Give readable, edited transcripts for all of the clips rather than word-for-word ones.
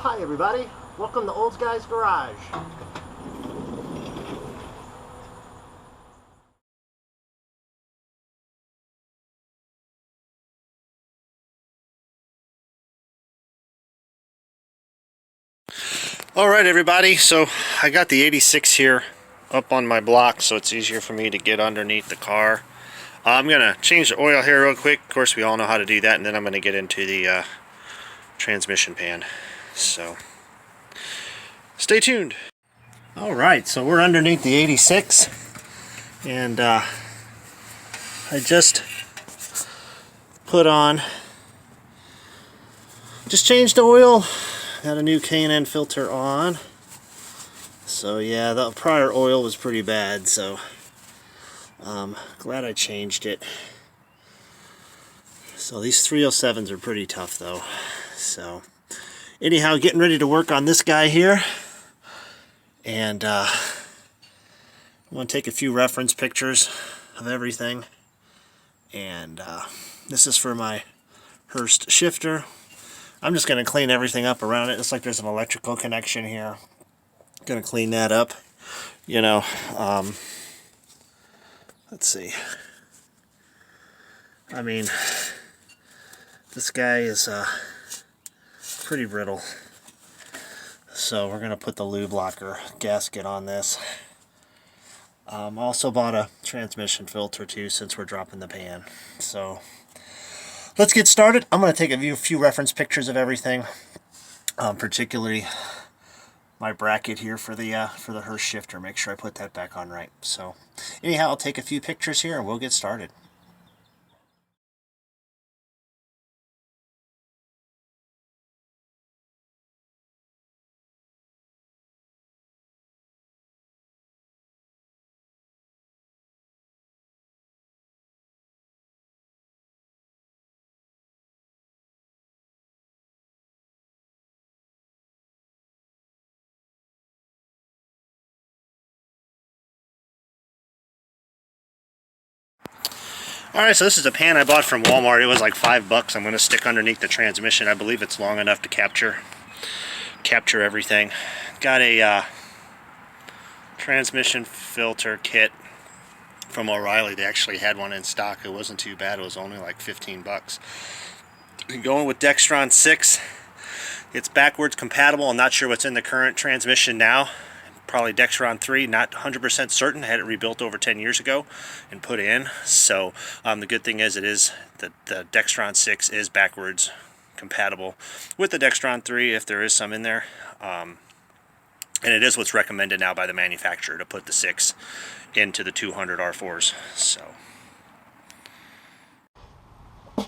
Hi everybody, welcome to Old Guy's Garage. Alright everybody, so I got the 86 here up on my block so it's easier for me to get underneath the car. I'm going to change the oil here real quick. Of course we all know how to do that, and then I'm going to get into the transmission pan. So stay tuned. Alright, so we're underneath the 86 and I just changed the oil. Got a new K&N filter on. So yeah, the prior oil was pretty bad, so glad I changed it. So these 307s are pretty tough though. So anyhow, getting ready to work on this guy here. And I'm going to take a few reference pictures of everything. And this is for my Hurst shifter. I'm just going to clean everything up around it. It's like there's an electrical connection here. Going to clean that up. You know, let's see. I mean, this guy is pretty brittle. So we're going to put the Lubelocker gasket on this. Also bought a transmission filter too since we're dropping the pan. So let's get started. I'm going to take a few reference pictures of everything, particularly my bracket here for the Hurst shifter. Make sure I put that back on right. So anyhow, I'll take a few pictures here and we'll get started. Alright, so this is a pan I bought from Walmart. It was like $5. I'm going to stick underneath the transmission. I believe it's long enough to capture everything. Got a transmission filter kit from O'Reilly. They actually had one in stock. It wasn't too bad. It was only like $15. Going with Dextron 6. It's backwards compatible. I'm not sure what's in the current transmission now. Probably Dextron 3, not 100% certain. I had it rebuilt over 10 years ago and put in. So the good thing is the Dextron 6 is backwards compatible with the Dextron 3 if there is some in there. And it is what's recommended now by the manufacturer to put the 6 into the 200-R4s. So.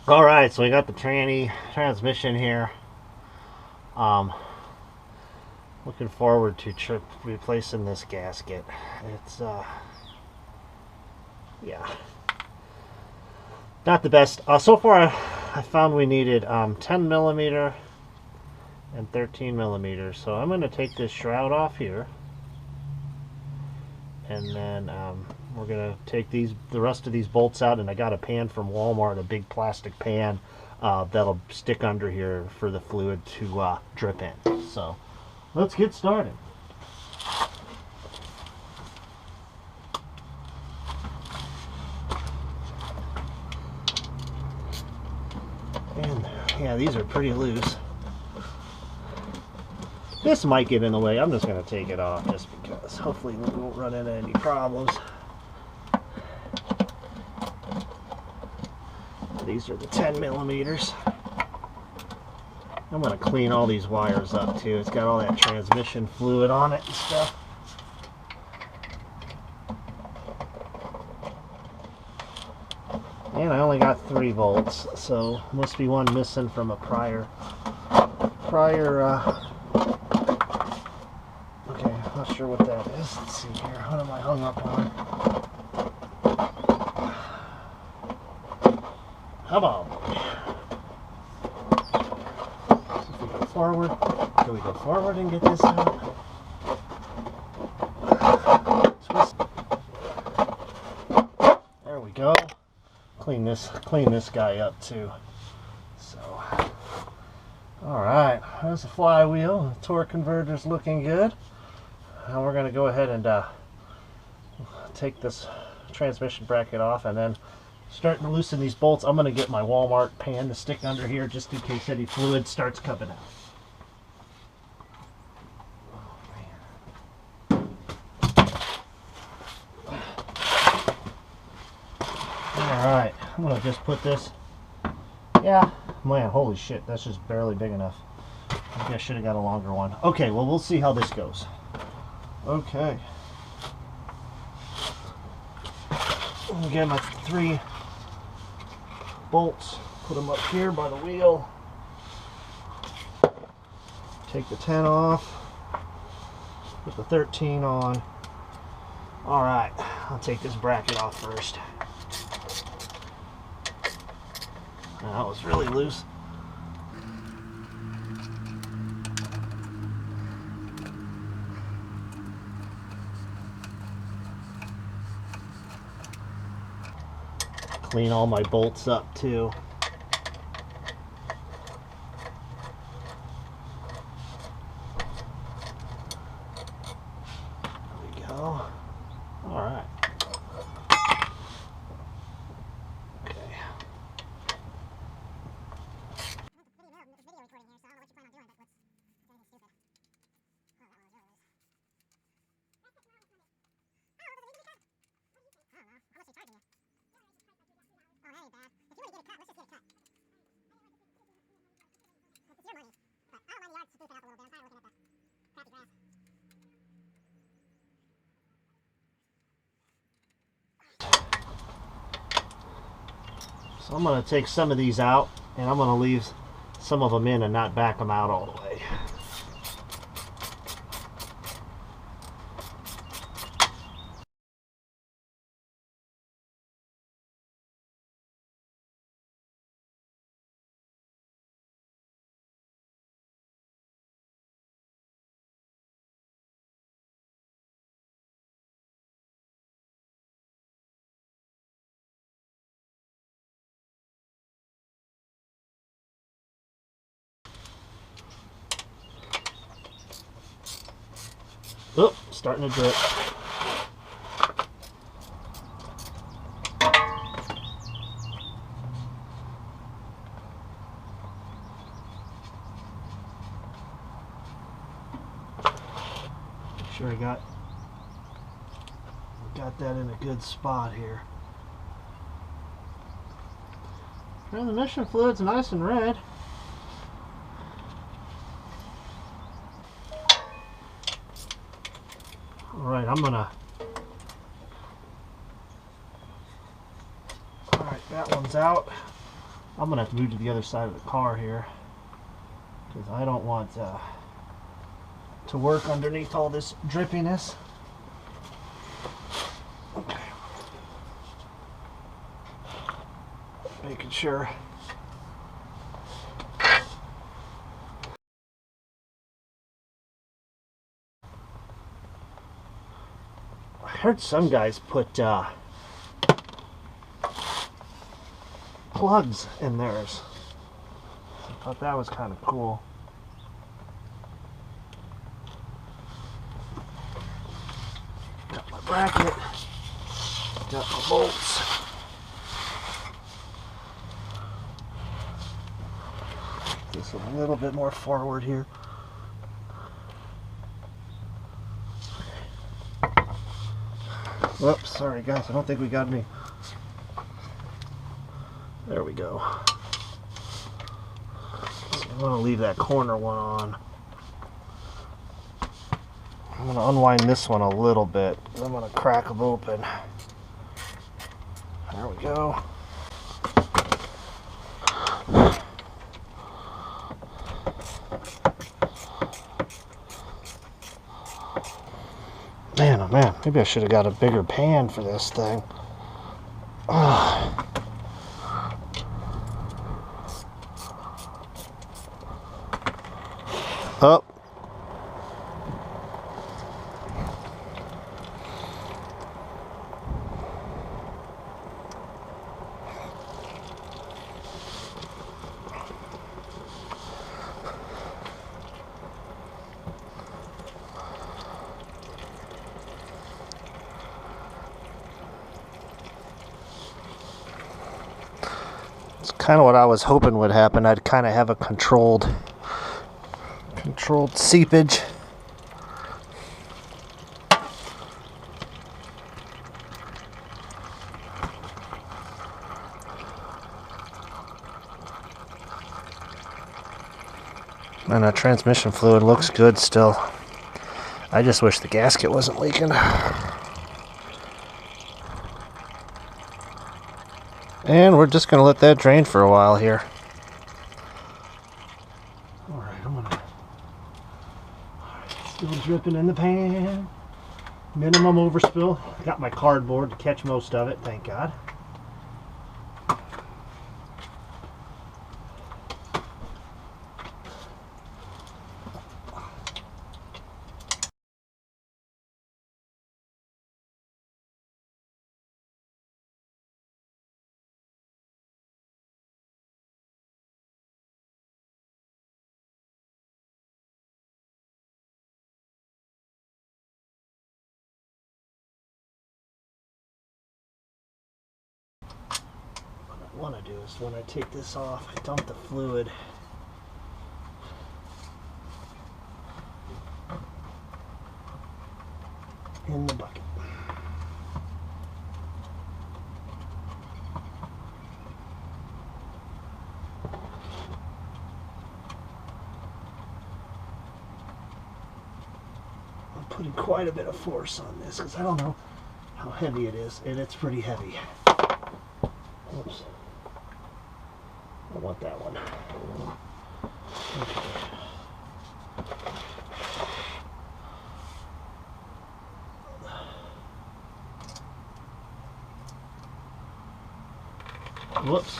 Alright, so we got the transmission here. Looking forward to replacing this gasket. It's yeah, not the best. So far I found we needed 10 millimeter and 13 millimeters. So I'm going to take this shroud off here, and then we're going to take the rest of these bolts out. And I got a pan from Walmart, a big plastic pan that'll stick under here for the fluid to drip in. So let's get started. And yeah, these are pretty loose. This might get in the way. I'm just going to take it off just because hopefully we won't run into any problems. These are the 10 millimeters. I'm going to clean all these wires up too. It's got all that transmission fluid on it and stuff. And I only got 3 volts, so must be one missing from a prior okay, not sure what that is. Let's see here. What am I hung up on? Come on. Forward. Can we go forward and get this out? Twist. There we go. Clean this guy up too. So, all Alright, there's the flywheel. The torque converter's looking good. Now we're going to go ahead and take this transmission bracket off and then start to loosen these bolts. I'm going to get my Walmart pan to stick under here just in case any fluid starts coming out. Alright, I'm going to just put this. Yeah, man, holy shit, that's just barely big enough. Maybe I should have got a longer one. Okay, well, we'll see how this goes. Okay. Again, my 3 bolts, put them up here by the wheel. Take the 10 off. Put the 13 on. Alright, I'll take this bracket off first. That was really loose. Clean all my bolts up too. There we go. All right. So I'm going to take some of these out, and I'm going to leave some of them in and not back them out all the way. Oh, starting to drip. Make sure I got that in a good spot here. Transmission fluid's nice and red. Alright, alright, that one's out. I'm gonna have to move to the other side of the car here because I don't want to work underneath all this drippiness. Okay. Making sure. I heard some guys put plugs in theirs. I thought that was kind of cool. Got my bracket, got my bolts. This a little bit more forward here. Whoops, sorry guys, I don't think we got any. There we go. So I'm going to leave that corner one on. I'm going to unwind this one a little bit. I'm going to crack them open. There we go. Man, oh man, maybe I should have got a bigger pan for this thing. Oh. Up. It's kind of what I was hoping would happen. I'd kind of have a controlled seepage. And the transmission fluid looks good still. I just wish the gasket wasn't leaking. And we're just going to let that drain for a while here. Alright, still dripping in the pan. Minimum overspill. Got my cardboard to catch most of it, thank God. What I want to do is when I take this off, I dump the fluid in the bucket. I'm putting quite a bit of force on this because I don't know how heavy it is, and it's pretty heavy. Oops. I want that one. Okay. Whoops.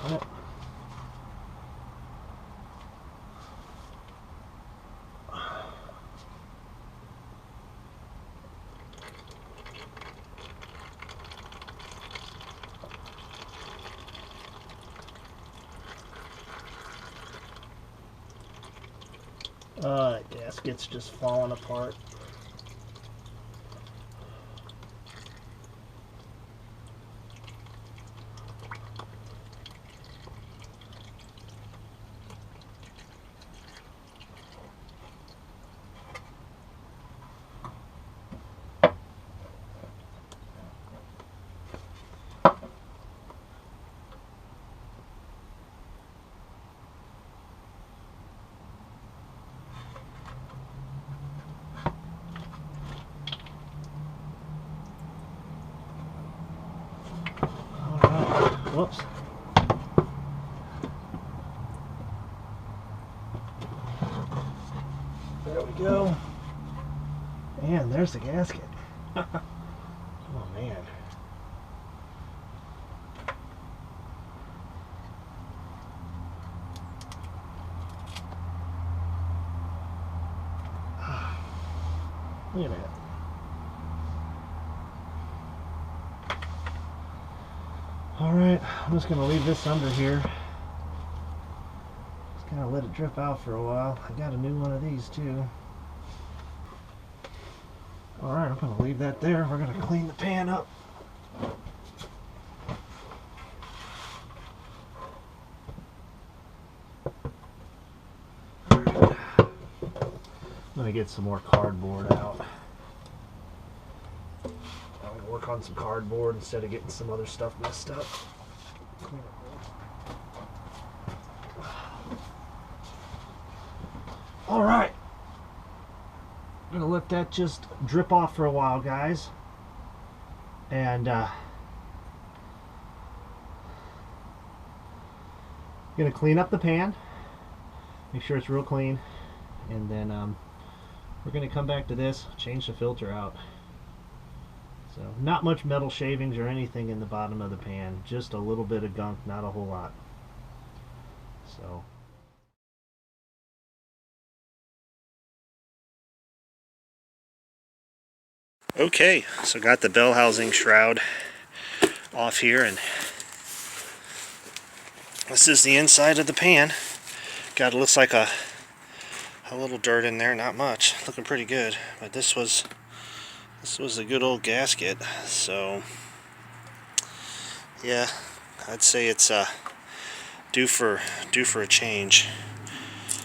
What? Gasket's just falling apart. Whoops. There we go. And there's the gasket. Oh man. Look at that. Alright, I'm just going to leave this under here. Just kind of let it drip out for a while. I got a new one of these too. Alright, I'm going to leave that there. We're going to clean the pan up. Let me get some more cardboard out. I'll work on some cardboard instead of getting some other stuff messed up. Alright. I'm going to let that just drip off for a while, guys. And going to clean up the pan. Make sure it's real clean. And then we're going to come back to this, change the filter out. So not much metal shavings or anything in the bottom of the pan, just a little bit of gunk, not a whole lot. So okay, so got the bell housing shroud off here, and this is the inside of the pan. God, it looks like a little dirt in there, not much, looking pretty good, but this was a good old gasket. So yeah, I'd say it's due for a change.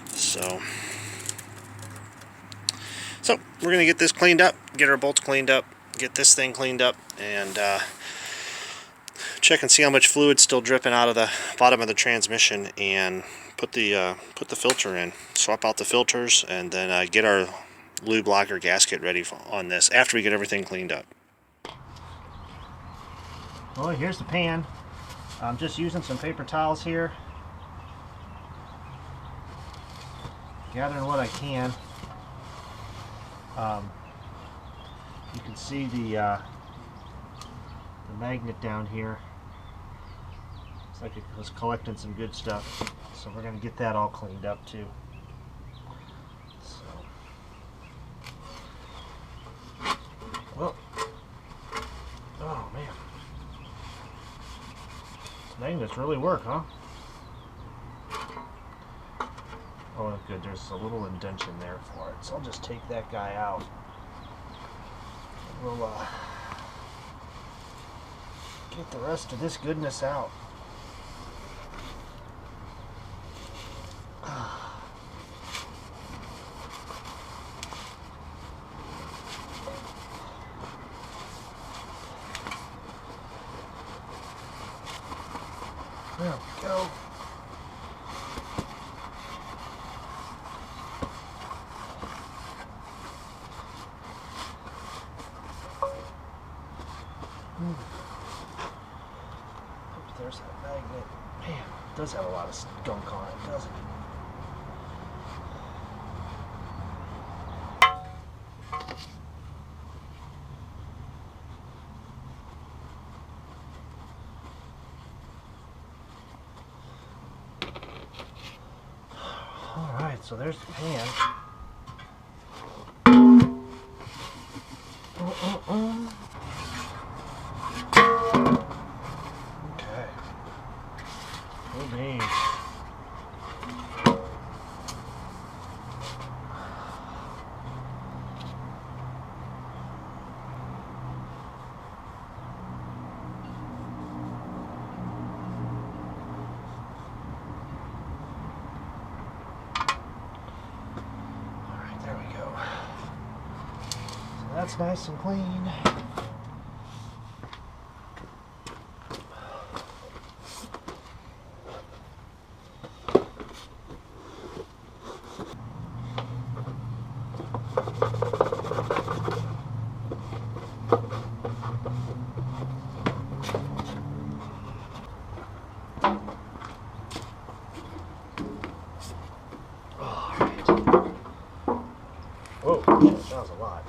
So we're gonna get this cleaned up, get our bolts cleaned up, get this thing cleaned up, and check and see how much fluid's still dripping out of the bottom of the transmission, and put the filter in, swap out the filters, and then get our Lubelocker gasket ready on this after we get everything cleaned up. Well, here's the pan. I'm just using some paper towels here, gathering what I can. You can see the magnet down here. Looks like it was collecting some good stuff, so we're going to get that all cleaned up too. So, well, oh man, these magnets really work, huh? Oh, good. There's a little indentation there for it, so I'll just take that guy out. We'll get the rest of this goodness out. There we go. There's that magnet. Man, it does have a lot of gunk on it, doesn't it? Alright, so there's the pan. Okay. Cool beans. That's nice and clean. Whoa, that was a lot.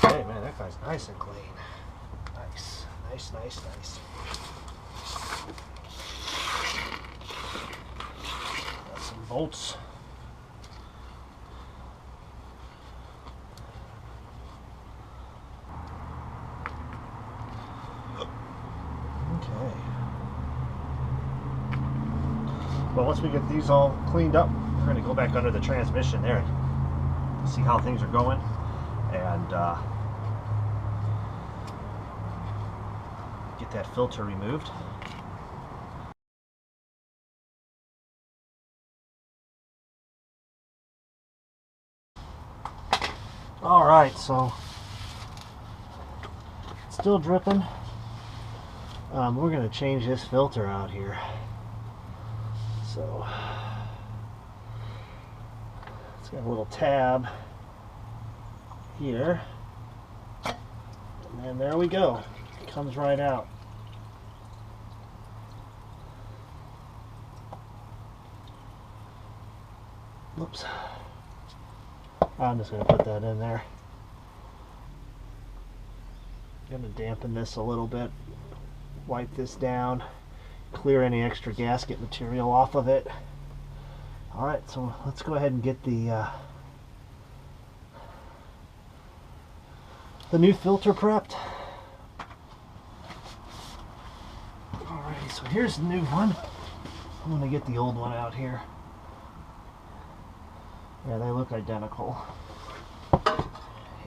Okay, man, that guy's nice and clean. Nice, nice, nice, nice. Got some bolts. Okay. Well, once we get these all cleaned up, we're going to go back under the transmission there and see how things are going. And get that filter removed. All right, so it's still dripping. We're going to change this filter out here. So it's got a little tab here, and then there we go. It comes right out. Oops. I'm just going to put that in there. I'm going to dampen this a little bit. Wipe this down. Clear any extra gasket material off of it. Alright, so let's go ahead and get the new filter prepped. Alrighty, so here's the new one. I'm going to get the old one out here. Yeah, they look identical.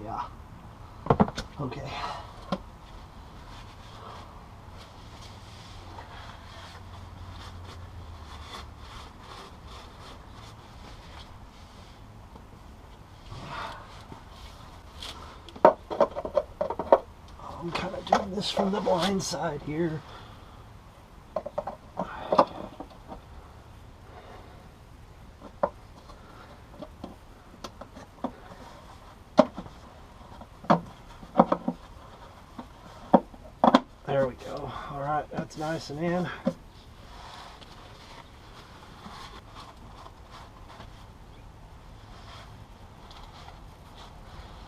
Yeah. Okay. I'm kind of doing this from the blind side here. There we go. All right, that's nice and in.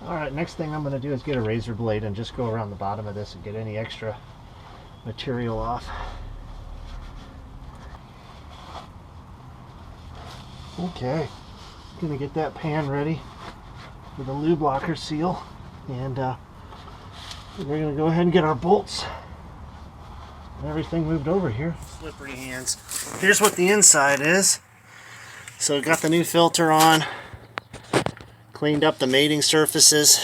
Alright, next thing I'm going to do is get a razor blade and just go around the bottom of this and get any extra material off. Okay, going to get that pan ready for the Lubelocker seal, and we're going to go ahead and get our bolts and everything moved over here. Slippery hands. Here's what the inside is. So got the new filter on. Cleaned up the mating surfaces,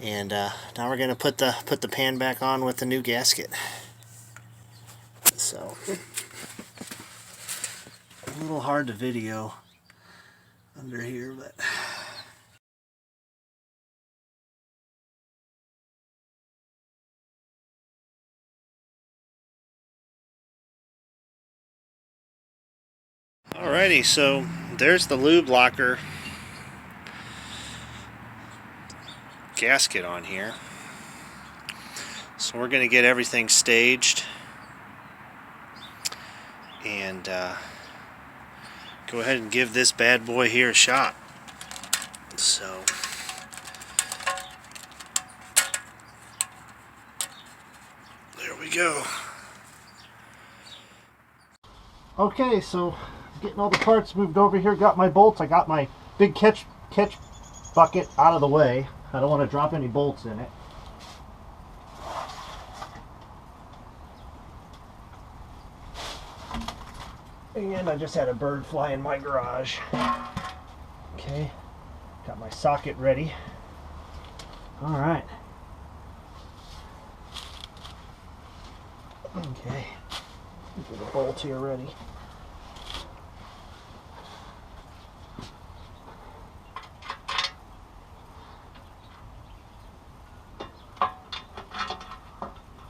and now we're going to put the pan back on with the new gasket. So a little hard to video under here, but alrighty, so there's the Lubelocker gasket on here. So we're going to get everything staged and go ahead and give this bad boy here a shot. So there we go. Okay, so getting all the parts moved over here, got my bolts, I got my big catch bucket out of the way. I don't want to drop any bolts in it. And I just had a bird fly in my garage. Okay, got my socket ready. Alright. Okay, get the bolt here ready.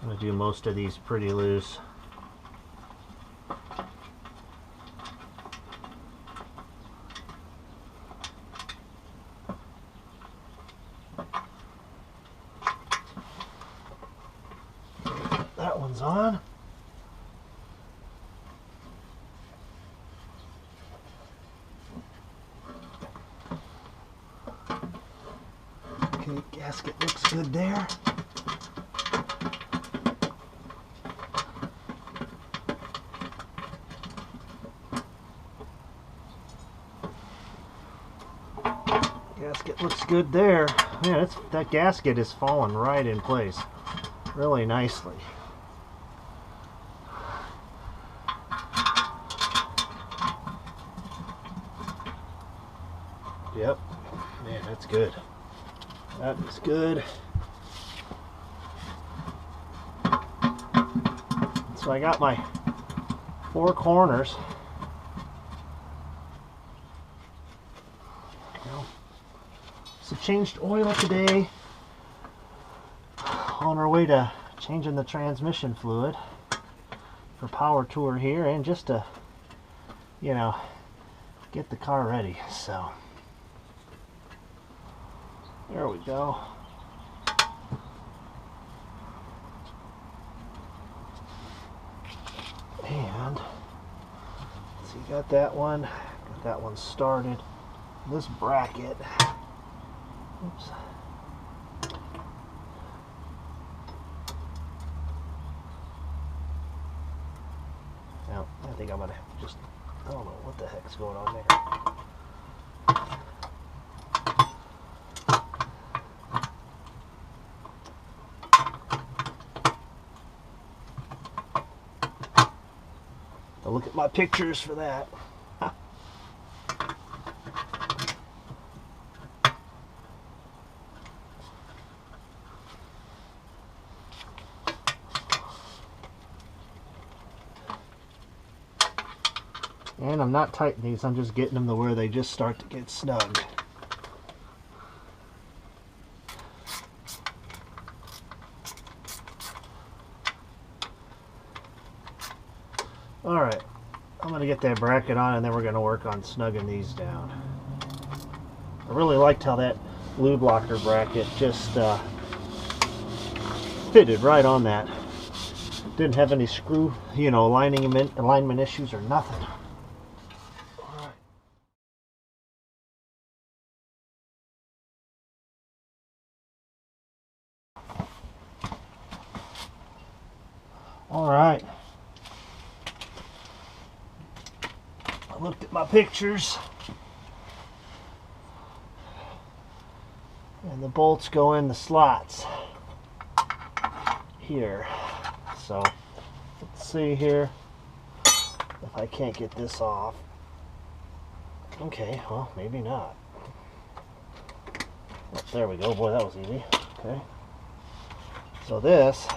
I'm going to do most of these pretty loose. That one's on. Okay, gasket looks good there. Gasket looks good there. Man, that gasket is falling right in place really nicely. Yep, man, that's good. That is good. So I got my 4 corners. So changed oil today, on our way to changing the transmission fluid for power tour here, and just to, you know, get the car ready. So there we go. And so you got that one, got that one started. This bracket, oops. Now, I think I'm gonna have to just, I don't know what the heck's going on there. I'll look at my pictures for that. And I'm not tightening these, I'm just getting them to where they just start to get snug. Alright, I'm going to get that bracket on and then we're going to work on snugging these down. I really liked how that Lubelocker bracket just fitted right on that. Didn't have any screw, alignment issues or nothing. All right. I looked at my pictures and the bolts go in the slots here. So let's see here if I can't get this off. Okay, well, maybe not. Oh, there we go. Boy, that was easy. Okay. So this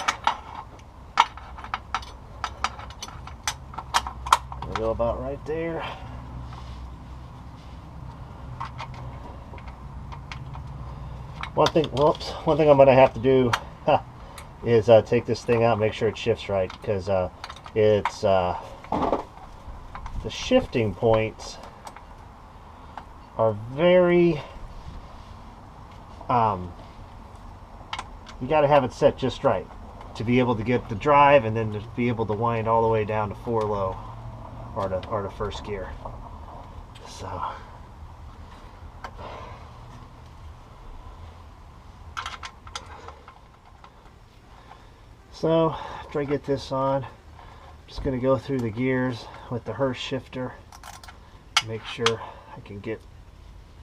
will go about right there. One thing I'm going to have to do is take this thing out and make sure it shifts right, because it's the shifting points are very you got to have it set just right to be able to get the drive and then to be able to wind all the way down to 4 low or to first gear. So after I get this on, I'm just going to go through the gears with the Hurst shifter, make sure I can get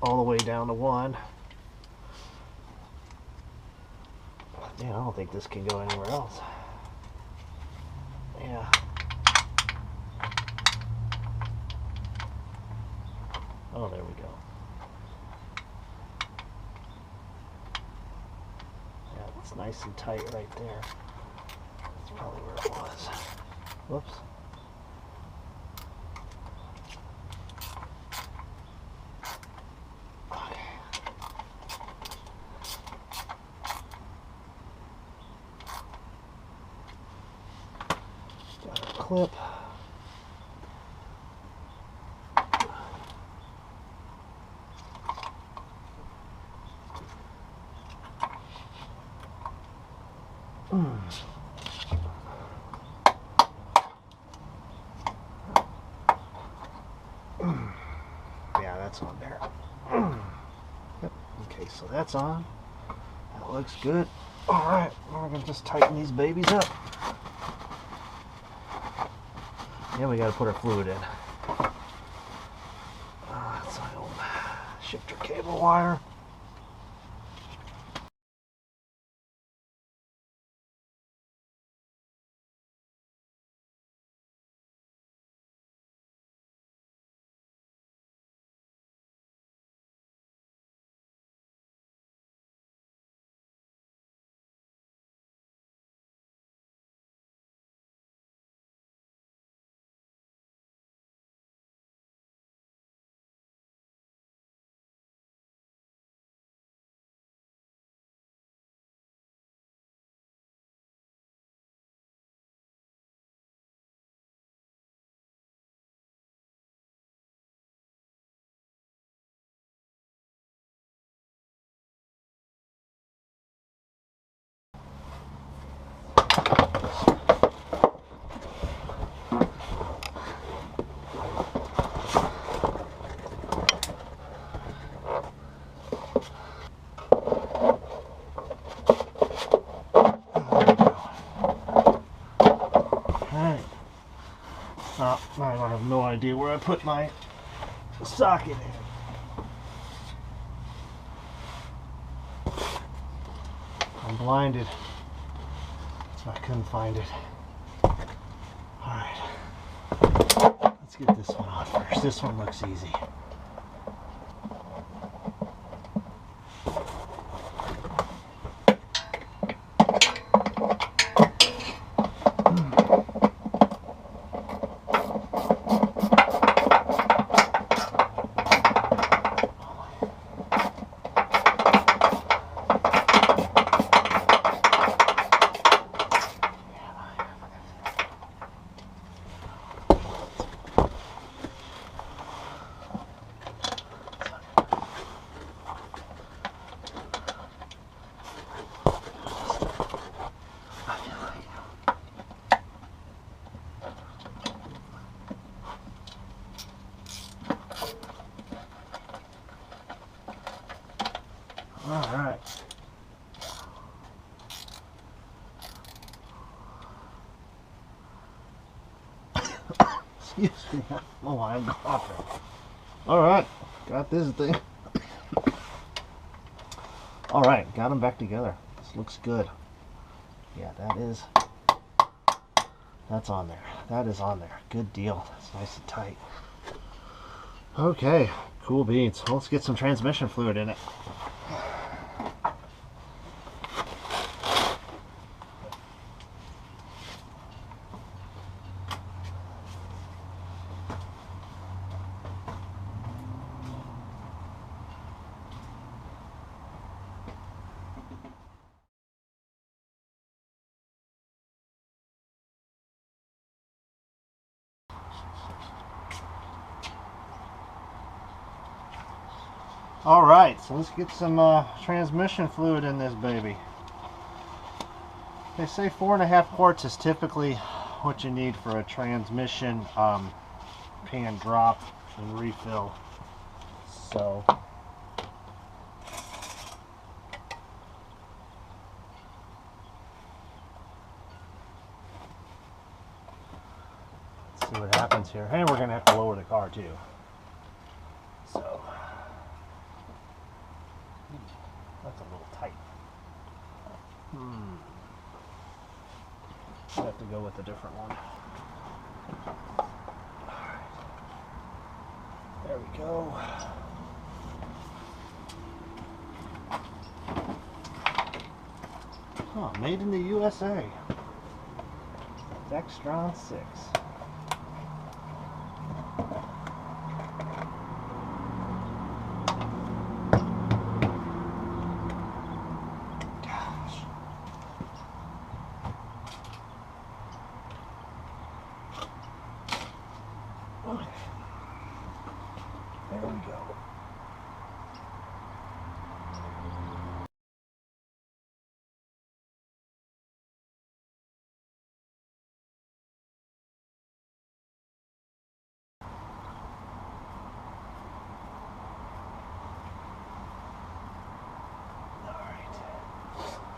all the way down to 1. Man, I don't think this can go anywhere else. Yeah. Oh, there we go. Yeah, it's nice and tight right there. That's probably where it was. Whoops. Clip. Yeah, that's on there. Yep. Okay, so that's on. That looks good. Alright, we're going to just tighten these babies up. And we got to put our fluid in. That's my old shifter cable wire. idea where I put my socket in. I'm blinded, so I couldn't find it. Alright, let's get this one on first. This one looks easy. Alright. Excuse me. Oh, I'm coughing. Alright, got this thing. Alright, got them back together. This looks good. Yeah, that's on there. That is on there. Good deal. That's nice and tight. Okay, cool beans. Well, let's get some transmission fluid in it. Alright, so let's get some transmission fluid in this baby. They say 4.5 quarts is typically what you need for a transmission pan drop and refill. So let's see what happens here. And we're going to have to lower the car too. So that's a little tight. I have to go with a different one. Alright. There we go. Oh, made in the USA. Dextron 6. Okay. There we go.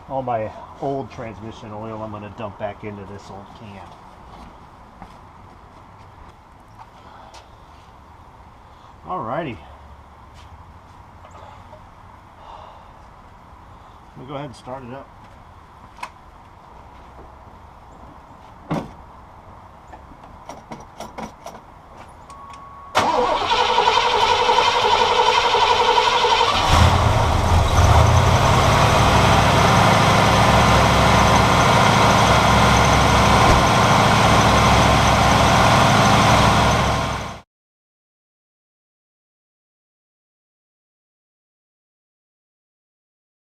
All my old transmission oil I'm going to dump back into this old can. Alrighty. We'll go ahead and start it up.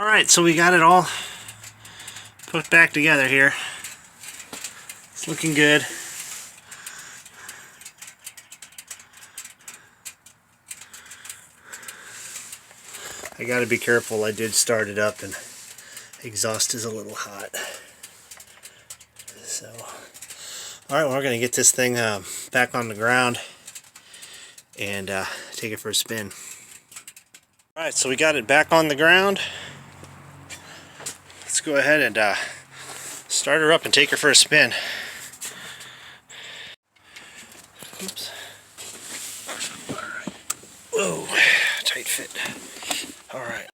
Alright, so we got it all put back together here. It's looking good. I gotta be careful, I did start it up and exhaust is a little hot. So, alright, we're gonna get this thing back on the ground and take it for a spin. Alright, so we got it back on the ground. Let's go ahead and start her up and take her for a spin. Oops. All right.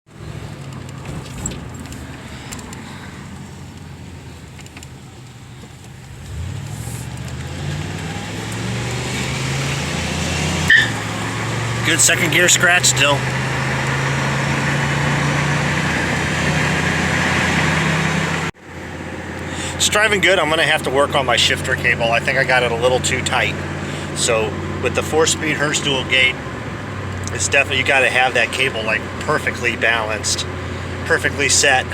Good second gear scratch still. It's driving good. I'm gonna have to work on my shifter cable. I think I got it a little too tight. So with the 4-speed Hertz dual gate, it's definitely, you gotta have that cable like perfectly balanced, perfectly set,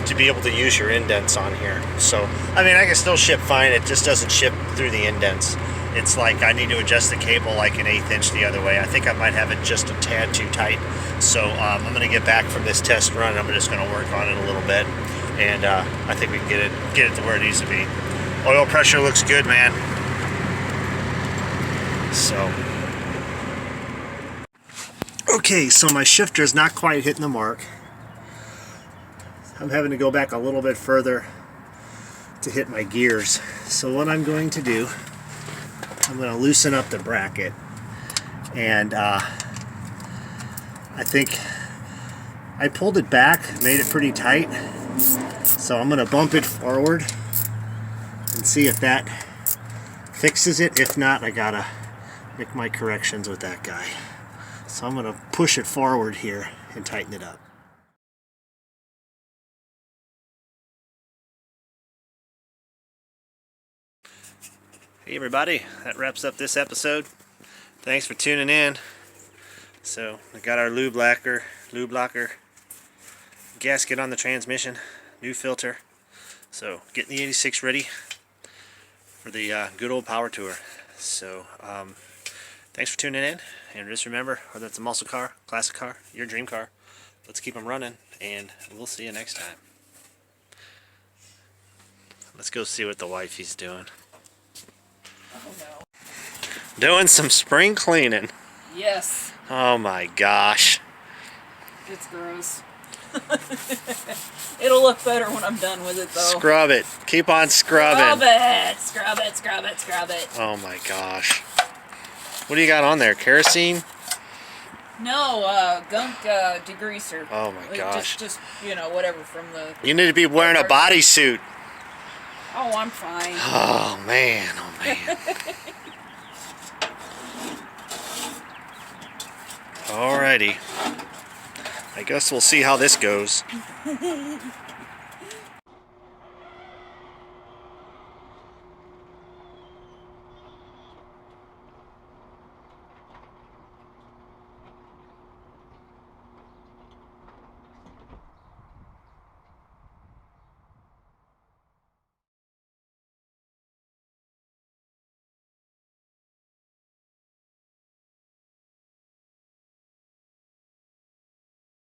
to be able to use your indents on here. So, I mean, I can still ship fine. It just doesn't ship through the indents. It's like I need to adjust the cable like an 1/8 inch the other way. I think I might have it just a tad too tight. So I'm going to get back from this test run. I'm just going to work on it a little bit, and I think we can get it to where it needs to be. Oil pressure looks good, man. So, okay, so my shifter is not quite hitting the mark. I'm having to go back a little bit further to hit my gears. So what I'm going to do, I'm going to loosen up the bracket, and I think I pulled it back, made it pretty tight, so I'm going to bump it forward and see if that fixes it. If not, I gotta make my corrections with that guy. So I'm going to push it forward here and tighten it up. Hey everybody, that wraps up this episode. Thanks for tuning in. So I got our Lubelocker gasket on the transmission, new filter. So getting the 86 ready for the good old power tour. So thanks for tuning in, and just remember, whether it's a muscle car, classic car, your dream car, let's keep them running, and we'll see you next time. Let's go see what the wifey's doing. Oh no. Doing some spring cleaning. Yes. Oh my gosh. It's gross. It'll look better when I'm done with it though. Scrub it. Keep on scrubbing. Scrub it. Scrub it, scrub it, scrub it. Oh my gosh. What do you got on there? Kerosene? No, gunk degreaser. Oh my gosh. Just, you know, whatever from the... You need to be wearing a bodysuit. Oh, I'm fine. Oh man, oh man. Alrighty. I guess we'll see how this goes.